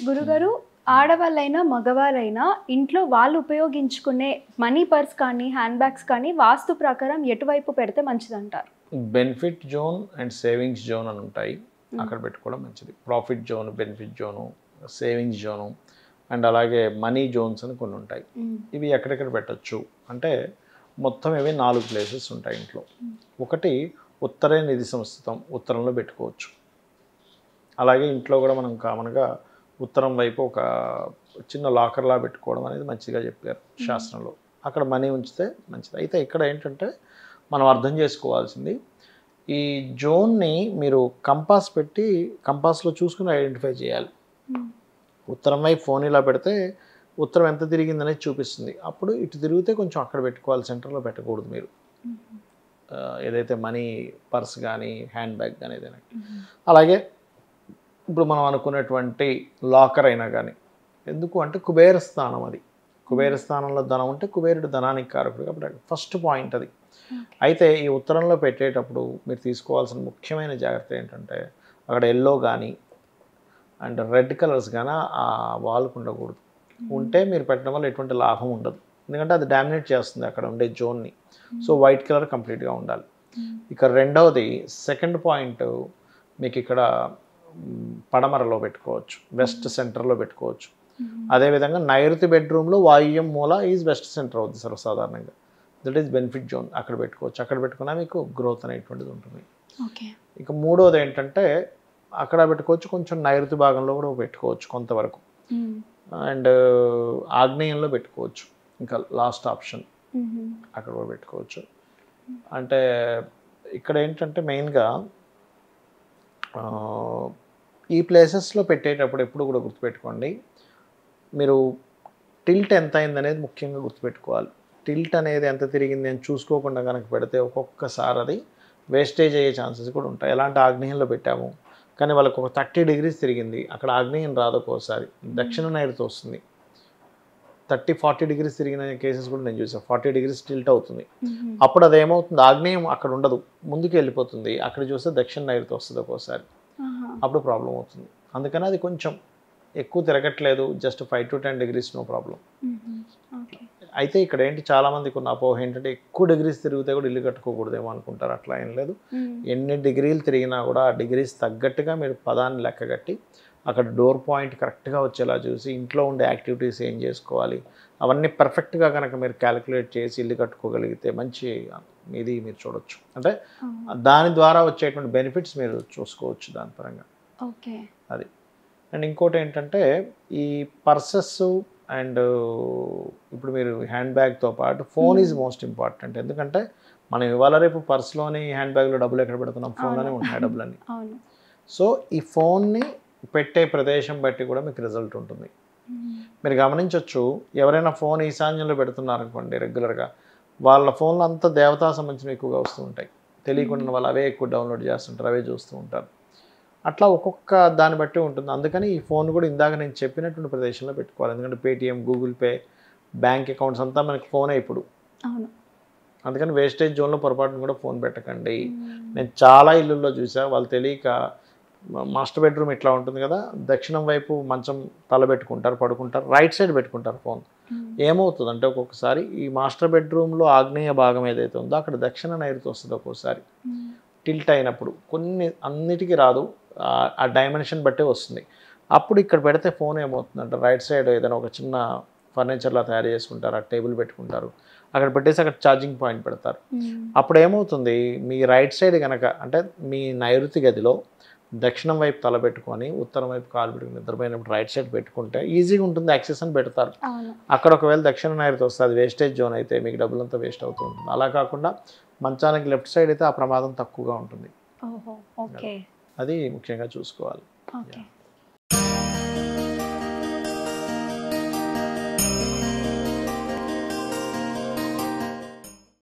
గురుగారు ఆడవాళ్ళైనా మగవారైనా ఇంట్లో వాళ్ళు ఉపయోగించుకునే మనీ పర్స్ కానీ హ్యాండ్ బ్యాగ్స్ కానీ వాస్తు ప్రకారం ఎటువైపు పెడితే మంచిదంటారు? Benefit zone and savings zone అని ఉంటాయి, అక్కడ పెట్టుకోవడం మంచిది. Profit zone, benefit zone, savings zone and అలాగే మనీ జోన్స్ అని కొన్ని ఉంటాయి. ఇవి ఎక్కడెక్కడ పెట్టచ్చు అంటే మొత్తం ఇవి 4 ప్లేసెస్ ఉంటాయి ఇంట్లో. ఒకటి ఉత్తరే నిధి సంస్థితం, ఉత్తరంలో పెట్టుకోవచ్చు. అలాగే ఇంట్లో కూడా మనం కామన్గా ఉత్తరం వైపు ఒక చిన్న లాకర్లా పెట్టుకోవడం అనేది మంచిగా చెప్పారు శాస్త్రంలో. అక్కడ మనీ ఉంచితే మంచిది. అయితే ఇక్కడ ఏంటంటే మనం అర్థం చేసుకోవాల్సింది, ఈ జోన్ని మీరు కంపాస్ పెట్టి కంపాస్లో చూసుకుని ఐడెంటిఫై చేయాలి. ఉత్తరం వైపు ఫోన్ ఇలా పెడితే ఉత్తరం ఎంత తిరిగిందనేది చూపిస్తుంది. అప్పుడు ఇటు తిరిగితే కొంచెం అక్కడ పెట్టుకోవాలి, సెంటర్లో పెట్టకూడదు మీరు. ఏదైతే మనీ పర్స్ కానీ హ్యాండ్ బ్యాగ్ కానీ ఏదైనా. అలాగే ఇప్పుడు మనం అనుకున్నటువంటి లాకర్ అయినా కానీ, ఎందుకు అంటే కుబేర స్థానం అది. కుబేర స్థానంలో ధనం ఉంటే కుబేరుడు ధనానికి కారకుడు కాబట్టి ఫస్ట్ పాయింట్ అది. అయితే ఈ ఉత్తరంలో పెట్టేటప్పుడు మీరు తీసుకోవాల్సిన ముఖ్యమైన జాగ్రత్త ఏంటంటే అక్కడ ఎల్లో కానీ అండ్ రెడ్ కలర్స్ కానీ ఆ వాల్కి ఉండకూడదు. ఉంటే మీరు పెట్టడం వల్ల ఎటువంటి లాభం ఉండదు, ఎందుకంటే అది డామినేట్ చేస్తుంది అక్కడ ఉండే జోన్ని. సో వైట్ కలర్ కంప్లీట్గా ఉండాలి. ఇక రెండవది సెకండ్ పాయింట్, మీకు ఇక్కడ పడమరలో పెట్టుకోవచ్చు, వెస్ట్ సెంటర్లో పెట్టుకోవచ్చు. అదేవిధంగా నైరుతి బెడ్రూమ్లో వాయువ్యం మూల ఈజ్ వెస్ట్ సెంటర్ అవుతుంది సర్వసాధారణంగా. దట్ ఈస్ బెనిఫిట్ జోన్, అక్కడ పెట్టుకోవచ్చు. అక్కడ పెట్టుకున్నా మీకు గ్రోత్ అనేటువంటిది ఉంటుంది. ఇక మూడవది ఏంటంటే అక్కడ పెట్టుకోవచ్చు, కొంచెం నైరుతి భాగంలో కూడా పెట్టుకోవచ్చు కొంతవరకు. అండ్ ఆగ్నేయంలో పెట్టుకోవచ్చు, ఇంకా లాస్ట్ ఆప్షన్ అక్కడ కూడా పెట్టుకోవచ్చు. అంటే ఇక్కడ ఏంటంటే మెయిన్గా ఈ ప్లేసెస్లో పెట్టేటప్పుడు ఎప్పుడు కూడా గుర్తుపెట్టుకోండి, మీరు టిల్ట్ ఎంత అయింది అనేది ముఖ్యంగా గుర్తుపెట్టుకోవాలి. టిల్ట్ అనేది ఎంత తిరిగింది అని చూసుకోకుండా కనుక పెడితే ఒక్కొక్కసారి అది వేస్టేజ్ అయ్యే ఛాన్సెస్ కూడా ఉంటాయి. ఎలాంటి ఆగ్నేయంలో పెట్టాము కానీ వాళ్ళకు ఒక 30 degrees తిరిగింది, అక్కడ ఆగ్నేయం రాదు, ఒక్కోసారి దక్షిణ నైరుతి వస్తుంది. 30-40 degrees తిరిగిన కేసెస్ కూడా నేను చూసాను. 40 degrees టిల్ట్ అవుతుంది. అప్పుడు అది ఏమవుతుంది, ఆగ్నేయం అక్కడ ఉండదు, ముందుకు వెళ్ళిపోతుంది. అక్కడ చూస్తే దక్షిణ నైరుతి వస్తుంది ఒక్కోసారి, అప్పుడు ప్రాబ్లం అవుతుంది. అందుకని అది కొంచెం ఎక్కువ తిరగట్లేదు, just 5 to 10 degrees no problem. అయితే ఇక్కడ ఏంటి చాలామందికి ఉన్న అపోహ ఏంటంటే ఎక్కువ డిగ్రీస్ తిరిగితే కూడా ఇల్లు కట్టుకోకూడదేమో అనుకుంటారు. అట్లా ఏం లేదు. ఎన్ని డిగ్రీలు తిరిగినా కూడా ఆ డిగ్రీస్ తగ్గట్టుగా మీరు పదాన్ని లెక్కగట్టి అక్కడ డోర్ పాయింట్ కరెక్ట్గా వచ్చేలా చూసి ఇంట్లో ఉండే యాక్టివిటీస్ ఏం చేసుకోవాలి అవన్నీ పర్ఫెక్ట్గా కనుక మీరు క్యాలిక్యులేట్ చేసి ఇల్లు కట్టుకోగలిగితే మంచి ఇది మీరు చూడొచ్చు. అంటే దాని ద్వారా వచ్చేటువంటి బెనిఫిట్స్ మీరు చూసుకోవచ్చు దాని పరంగా. అది. అండ్ ఇంకోటి ఏంటంటే ఈ పర్సెస్ అండ్ ఇప్పుడు మీరు హ్యాండ్ బ్యాగ్తో పాటు ఫోన్ ఈజ్ మోస్ట్ ఇంపార్టెంట్. ఎందుకంటే మనం ఇవాళ రేపు పర్స్లోని హ్యాండ్ బ్యాగ్లో డబ్బులు ఎక్కడ పెడుతున్నాం, ఫోన్లోనే ఉంటాయి డబ్బులన్నీ. సో ఈ ఫోన్ని పెట్టే ప్రదేశం బట్టి కూడా మీకు రిజల్ట్ ఉంటుంది. మీరు గమనించవచ్చు, ఎవరైనా ఫోన్ ఈశాన్యంలో పెడుతున్నారనుకోండి రెగ్యులర్గా, వాళ్ళ ఫోన్లో అంతా దేవతా సంబంధించిన ఎక్కువగా వస్తూ ఉంటాయి. తెలియకుండా వాళ్ళు అవే ఎక్కువ డౌన్లోడ్ చేస్తుంటారు, అవే చూస్తూ ఉంటారు. అట్లా ఒక్కొక్క దాన్ని బట్టి ఉంటుంది. అందుకని ఈ ఫోన్ కూడా ఇందాక నేను చెప్పినటువంటి ప్రదేశంలో పెట్టుకోవాలి. ఎందుకంటే Paytm, Google pay, bank accounts అంతా మనకి ఫోనే ఇప్పుడు. అందుకని వేస్టేజ్ జోన్లో పొరపాటును కూడా ఫోన్ పెట్టకండి. నేను చాలా ఇళ్ళల్లో చూసా, వాళ్ళు తెలియక మాస్టర్ బెడ్రూమ్ ఇట్లా ఉంటుంది కదా, దక్షిణం వైపు మంచం తల పెట్టుకుంటారు, పడుకుంటారు, రైట్ సైడ్ పెట్టుకుంటారు ఫోన్. ఏమవుతుంది అంటే ఒక్కొక్కసారి ఈ మాస్టర్ బెడ్రూమ్లో ఆగ్నేయ భాగం ఏదైతే ఉందో అక్కడ దక్షిణ నైరుతి వస్తుంది. ఒక్కోసారి టిల్ట్ అయినప్పుడు అన్నిటికీ రాదు, ఆ డైమెన్షన్ బట్టే వస్తుంది. అప్పుడు ఇక్కడ పెడితే ఫోన్ ఏమవుతుందంటే రైట్ సైడ్ ఏదైనా ఒక చిన్న ఫర్నిచర్లా తయారు చేసుకుంటారు, ఆ టేబుల్ పెట్టుకుంటారు, అక్కడ పెట్టేసి అక్కడ ఛార్జింగ్ పాయింట్ పెడతారు. అప్పుడు ఏమవుతుంది, మీ రైట్ సైడ్ కనుక అంటే మీ నైరుతి గదిలో దక్షిణం వైపు తల పెట్టుకొని ఉత్తరం వైపు కాలు పెట్టుకుని నిద్రపోయినప్పుడు రైట్ సైడ్ పెట్టుకుంటే ఈజీగా ఉంటుంది, యాక్సెస్ అని పెడతారు. అక్కడ ఒకవేళ దక్షిణ నైరుతి వస్తే అది వేస్టేజ్ జోన్ అయితే మీకు డబ్బులంతా వేస్ట్ అవుతూ ఉంటుంది. అలా కాకుండా మంచానికి లెఫ్ట్ సైడ్ అయితే ఆ ప్రమాదం తక్కువగా ఉంటుంది. అది ముఖ్యంగా చూసుకోవాలి.